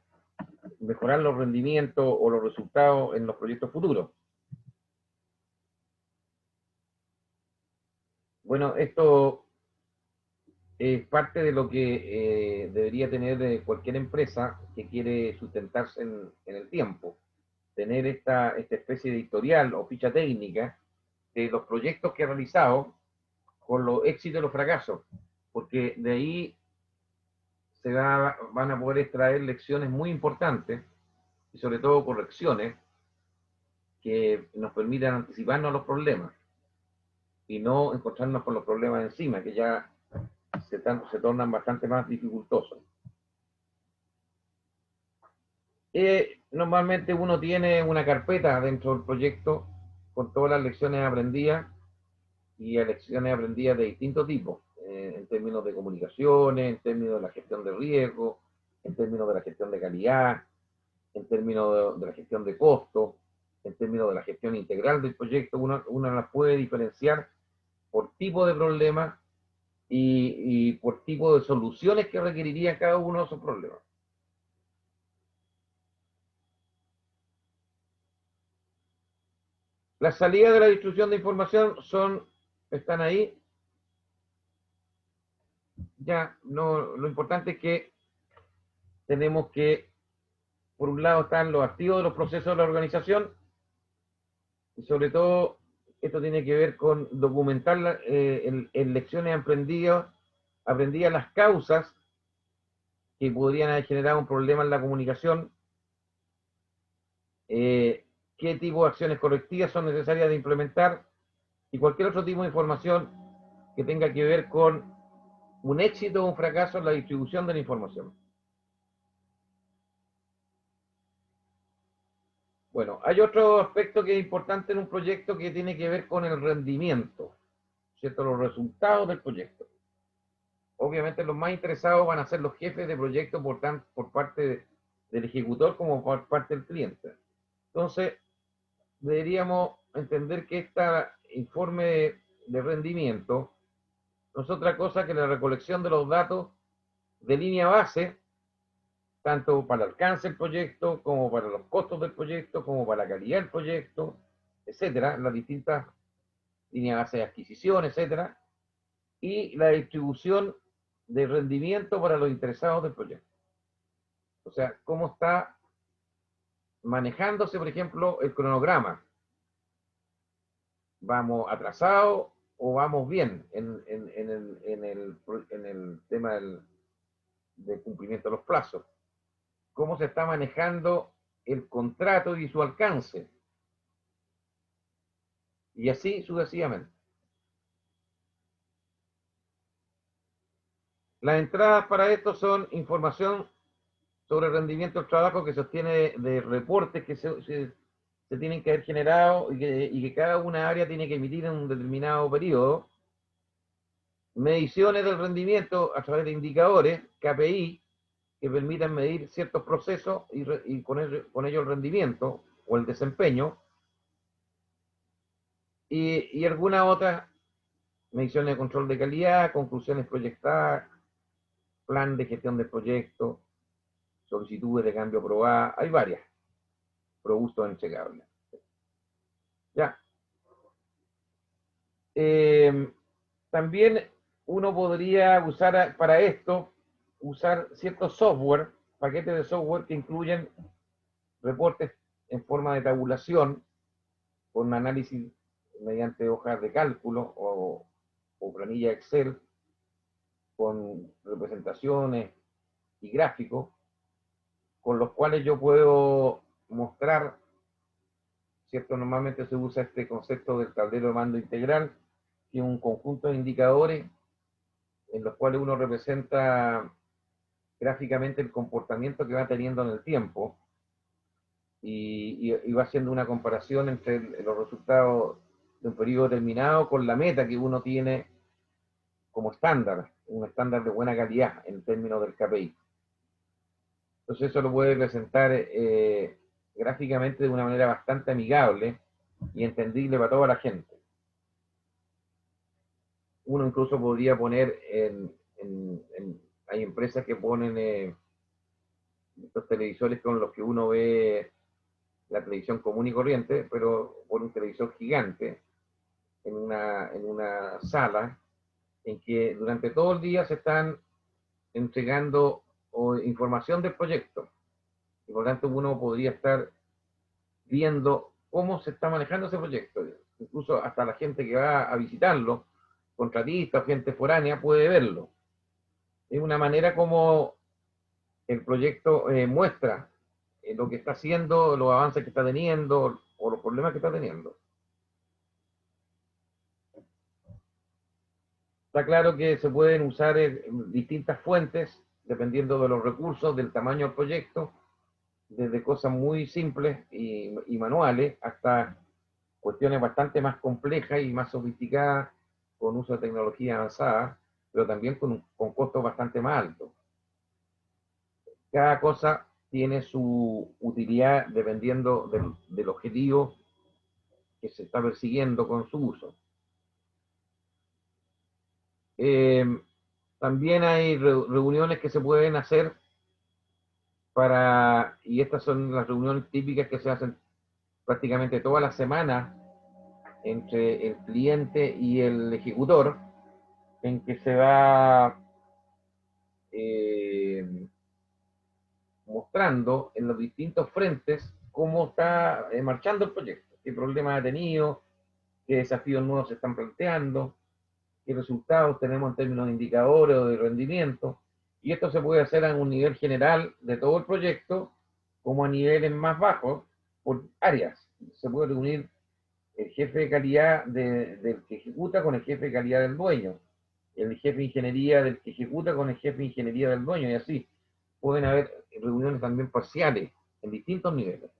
mejorar los rendimientos o los resultados en los proyectos futuros. Bueno, esto es parte de lo que debería tener cualquier empresa que quiere sustentarse en el tiempo. Tener esta especie de historial o ficha técnica de los proyectos que ha realizado con los éxitos y los fracasos, porque de ahí van a poder extraer lecciones muy importantes y sobre todo correcciones que nos permitan anticiparnos a los problemas y no encontrarnos con los problemas encima, que ya se tornan bastante más dificultosos. Normalmente uno tiene una carpeta dentro del proyecto con todas las lecciones aprendidas y lecciones aprendidas de distintos tipos, en términos de comunicaciones, en términos de la gestión de riesgo, en términos de la gestión de calidad, en términos de la gestión de costos, en términos de la gestión integral del proyecto. Uno las puede diferenciar por tipo de problema y por tipo de soluciones que requeriría cada uno de esos problemas. Las salidas de la distribución de información están ahí. Ya, no, lo importante es que tenemos que, por un lado, están los activos de los procesos de la organización, y sobre todo, esto tiene que ver con documentar en lecciones aprendidas las causas que podrían haber generado un problema en la comunicación, qué tipo de acciones correctivas son necesarias de implementar, y cualquier otro tipo de información que tenga que ver con un éxito o un fracaso en la distribución de la información. Bueno, hay otro aspecto que es importante en un proyecto que tiene que ver con el rendimiento, ¿cierto? Los resultados del proyecto. Obviamente los más interesados van a ser los jefes de proyecto por parte del ejecutor como por parte del cliente. Entonces, deberíamos entender que este informe de rendimiento no es otra cosa que la recolección de los datos de línea base, tanto para el alcance del proyecto, como para los costos del proyecto, como para la calidad del proyecto, etcétera, las distintas líneas base de adquisición, etcétera, y la distribución de rendimiento para los interesados del proyecto. O sea, cómo está manejándose, por ejemplo, el cronograma. ¿Vamos atrasados o vamos bien en el tema del cumplimiento de los plazos? ¿Cómo se está manejando el contrato y su alcance? Y así sucesivamente. Las entradas para esto son información sobre el rendimiento del trabajo que se obtiene de reportes que se tienen que haber generado y que cada una área tiene que emitir en un determinado periodo. Mediciones del rendimiento a través de indicadores, KPI, que permitan medir ciertos procesos y con ello el rendimiento o el desempeño. Y algunas otras mediciones de control de calidad, conclusiones proyectadas, plan de gestión del proyecto, solicitudes de cambio aprobadas, hay varias, robustos entregables. Ya. También uno podría usar para esto, usar ciertos software, paquetes de software que incluyen reportes en forma de tabulación, con análisis mediante hojas de cálculo o planilla Excel, con representaciones y gráficos, con los cuales yo puedo mostrar, ¿cierto? Normalmente se usa este concepto del tablero de mando integral, que es un conjunto de indicadores en los cuales uno representa gráficamente el comportamiento que va teniendo en el tiempo y va haciendo una comparación entre los resultados de un periodo determinado con la meta que uno tiene como estándar, un estándar de buena calidad en términos del KPI. Entonces eso lo puede presentar gráficamente de una manera bastante amigable y entendible para toda la gente. Uno incluso podría poner hay empresas que ponen estos televisores con los que uno ve la televisión común y corriente, pero por un televisor gigante en una sala en que durante todo el día se están entregando información del proyecto. Y por lo tanto uno podría estar viendo cómo se está manejando ese proyecto. Incluso hasta la gente que va a visitarlo, contratistas, gente foránea, puede verlo. Es una manera como el proyecto muestra lo que está haciendo, los avances que está teniendo o los problemas que está teniendo. Está claro que se pueden usar distintas fuentes dependiendo de los recursos, del tamaño del proyecto, desde cosas muy simples y manuales hasta cuestiones bastante más complejas y más sofisticadas con uso de tecnología avanzada, pero también con costos bastante más altos. Cada cosa tiene su utilidad dependiendo del objetivo que se está persiguiendo con su uso. También hay reuniones que se pueden hacer y estas son las reuniones típicas que se hacen prácticamente todas las semanas entre el cliente y el ejecutor, en que se va mostrando en los distintos frentes cómo está marchando el proyecto, qué problemas ha tenido, qué desafíos nuevos se están planteando, qué resultados tenemos en términos de indicadores o de rendimiento. Y esto se puede hacer a un nivel general de todo el proyecto, como a niveles más bajos, por áreas. Se puede reunir el jefe de calidad del que ejecuta con el jefe de calidad del dueño, el jefe de ingeniería del que ejecuta con el jefe de ingeniería del dueño, y así. Pueden haber reuniones también parciales en distintos niveles.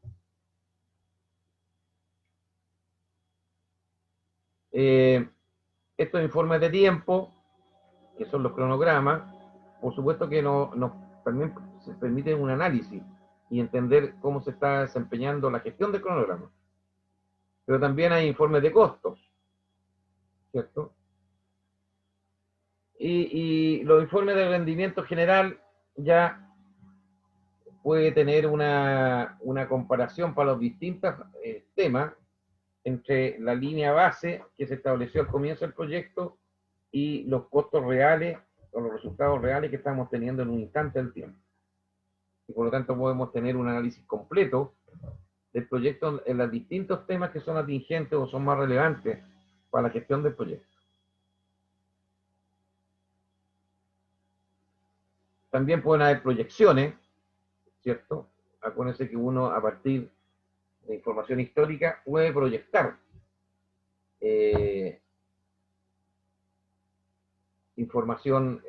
Estos informes de tiempo, que son los cronogramas, por supuesto que también se permite un análisis y entender cómo se está desempeñando la gestión del cronograma. Pero también hay informes de costos, ¿cierto? Y los informes de rendimiento general ya puede tener una comparación para los distintos temas entre la línea base que se estableció al comienzo del proyecto y los costos reales o los resultados reales que estamos teniendo en un instante del tiempo. Y por lo tanto podemos tener un análisis completo del proyecto en los distintos temas que son atingentes o son más relevantes para la gestión del proyecto. También pueden haber proyecciones, ¿cierto? Acuérdense que uno a partir de información histórica puede proyectar información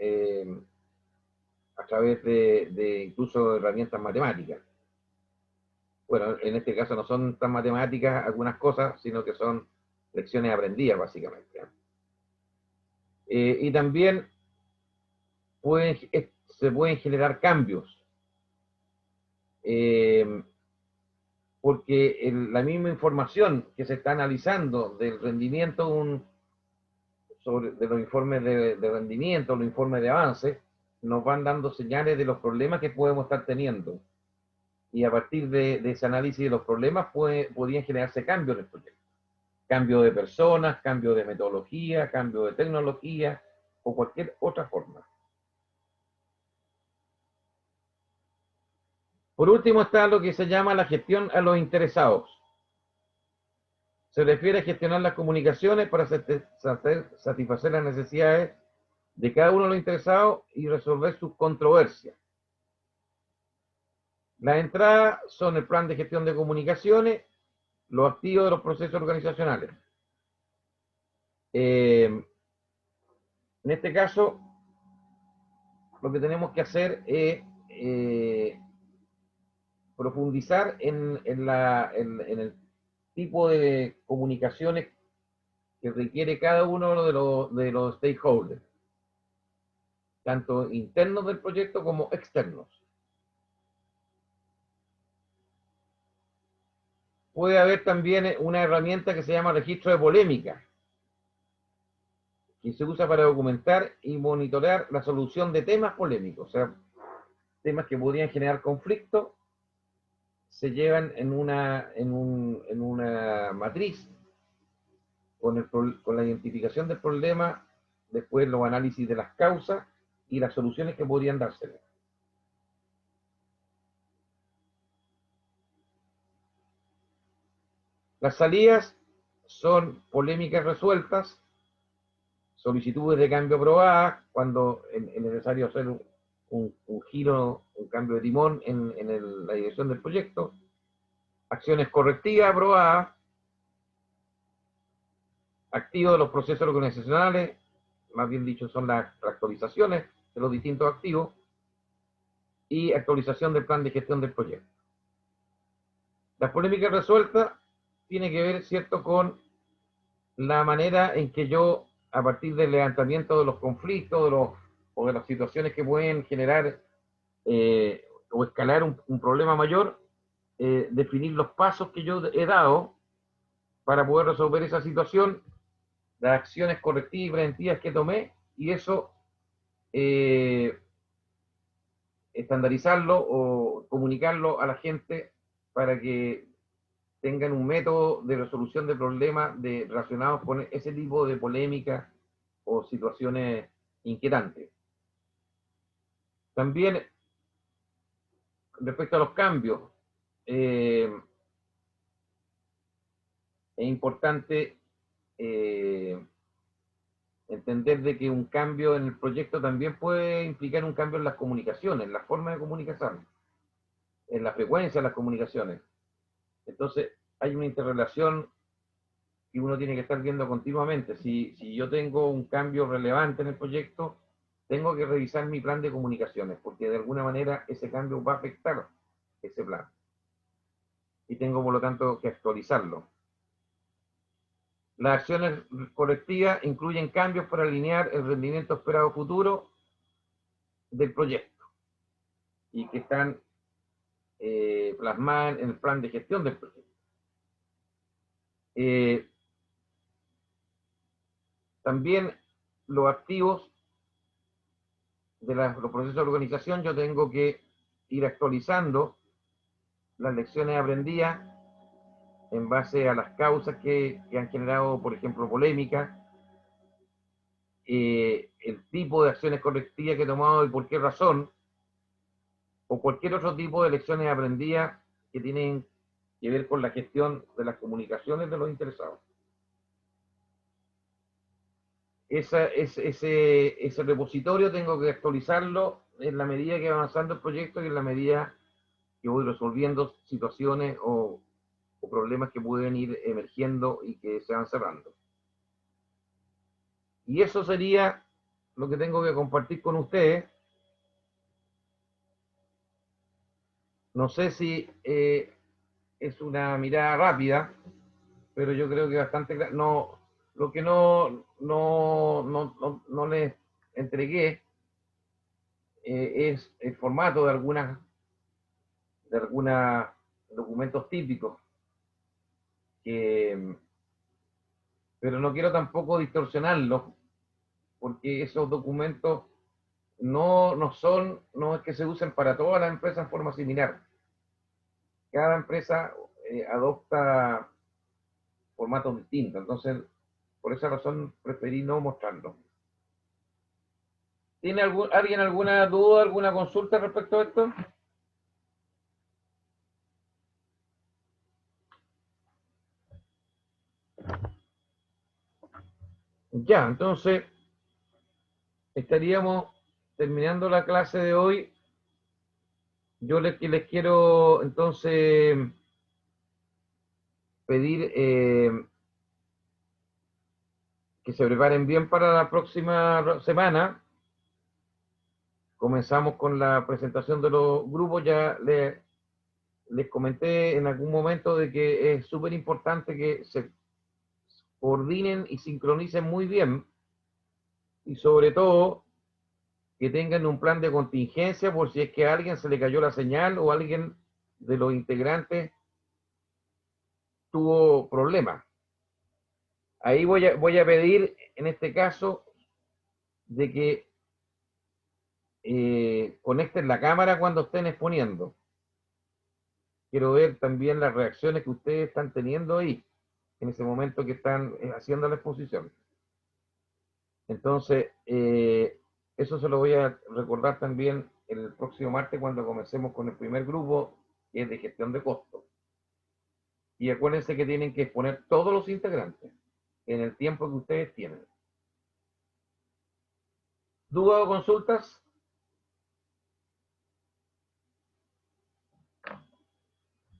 a través de incluso herramientas matemáticas. Bueno, en este caso no son tan matemáticas algunas cosas, sino que son lecciones aprendidas básicamente. Y también se pueden generar cambios, porque la misma información que se está analizando del rendimiento de los informes de rendimiento, los informes de avance, nos van dando señales de los problemas que podemos estar teniendo. Y a partir de ese análisis de los problemas podrían generarse cambios en el proyecto. Cambio de personas, cambio de metodología, cambio de tecnología o cualquier otra forma. Por último está lo que se llama la gestión a los interesados. Se refiere a gestionar las comunicaciones para satisfacer las necesidades de cada uno de los interesados y resolver sus controversias. Las entradas son el plan de gestión de comunicaciones, los activos de los procesos organizacionales. En este caso, lo que tenemos que hacer es profundizar en el tipo de comunicaciones que requiere cada uno de los stakeholders, tanto internos del proyecto como externos. Puede haber también una herramienta que se llama registro de polémica, que se usa para documentar y monitorear la solución de temas polémicos, o sea, temas que podrían generar conflicto, se llevan en una matriz con la identificación del problema después los análisis de las causas y las soluciones que podrían dársele. Las salidas son polémicas resueltas, solicitudes de cambio aprobadas, cuando es necesario hacer un giro, un cambio de timón en la dirección del proyecto, acciones correctivas aprobadas, activo de los procesos organizacionales, más bien dicho son las actualizaciones de los distintos activos, y actualización del plan de gestión del proyecto. Las polémicas resueltas tiene que ver, ¿cierto?, con la manera en que yo, a partir del levantamiento de los conflictos, o de las situaciones que pueden generar o escalar un problema mayor, definir los pasos que yo he dado para poder resolver esa situación, las acciones correctivas y preventivas que tomé, y eso estandarizarlo o comunicarlo a la gente para que tengan un método de resolución de problemas relacionados con ese tipo de polémica o situaciones inquietantes. También, respecto a los cambios, es importante entender de que un cambio en el proyecto también puede implicar un cambio en las comunicaciones, en la forma de comunicación, en la frecuencia de las comunicaciones. Entonces, hay una interrelación que uno tiene que estar viendo continuamente. Si yo tengo un cambio relevante en el proyecto, tengo que revisar mi plan de comunicaciones, porque de alguna manera ese cambio va a afectar ese plan. Y tengo, por lo tanto, que actualizarlo. Las acciones correctivas incluyen cambios para alinear el rendimiento esperado futuro del proyecto y que están plasmadas en el plan de gestión del proyecto. También los activos de los procesos de organización, yo tengo que ir actualizando las lecciones aprendidas en base a las causas que han generado, por ejemplo, polémica, el tipo de acciones correctivas que he tomado y por qué razón, o cualquier otro tipo de lecciones aprendidas que tienen que ver con la gestión de las comunicaciones de los interesados. Ese repositorio tengo que actualizarlo en la medida que va avanzando el proyecto y en la medida que voy resolviendo situaciones o problemas que pueden ir emergiendo y que se van cerrando. Y eso sería lo que tengo que compartir con ustedes. No sé si es una mirada rápida, pero yo creo que bastante claro. No, lo que no les entregué es el formato de algunos documentos típicos, pero no quiero tampoco distorsionarlos, porque esos documentos no es que se usen para todas las empresas en forma similar. Cada empresa adopta formatos distintos, entonces por esa razón preferí no mostrarlo. ¿Tiene alguien alguna duda, alguna consulta respecto a esto? Ya, entonces estaríamos terminando la clase de hoy. Yo les quiero entonces pedir que se preparen bien para la próxima semana. Comenzamos con la presentación de los grupos. Ya les comenté en algún momento de que es súper importante que se coordinen y sincronicen muy bien, y sobre todo que tengan un plan de contingencia por si es que a alguien se le cayó la señal o alguien de los integrantes tuvo problemas. Ahí voy a pedir, en este caso, de que conecten la cámara cuando estén exponiendo. Quiero ver también las reacciones que ustedes están teniendo ahí, en ese momento que están haciendo la exposición. Entonces, eso se lo voy a recordar también el próximo martes cuando comencemos con el primer grupo, que es de gestión de costos. Y acuérdense que tienen que exponer todos los integrantes en el tiempo que ustedes tienen. ¿Dudas o consultas?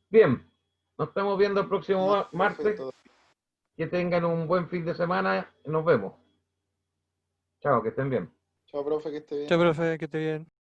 Bien, nos estamos viendo el próximo No, martes. perfecto. Que tengan un buen fin de semana. Nos vemos. Chao, que estén bien. Chao, profe, que esté bien. Chao, profe, que esté bien.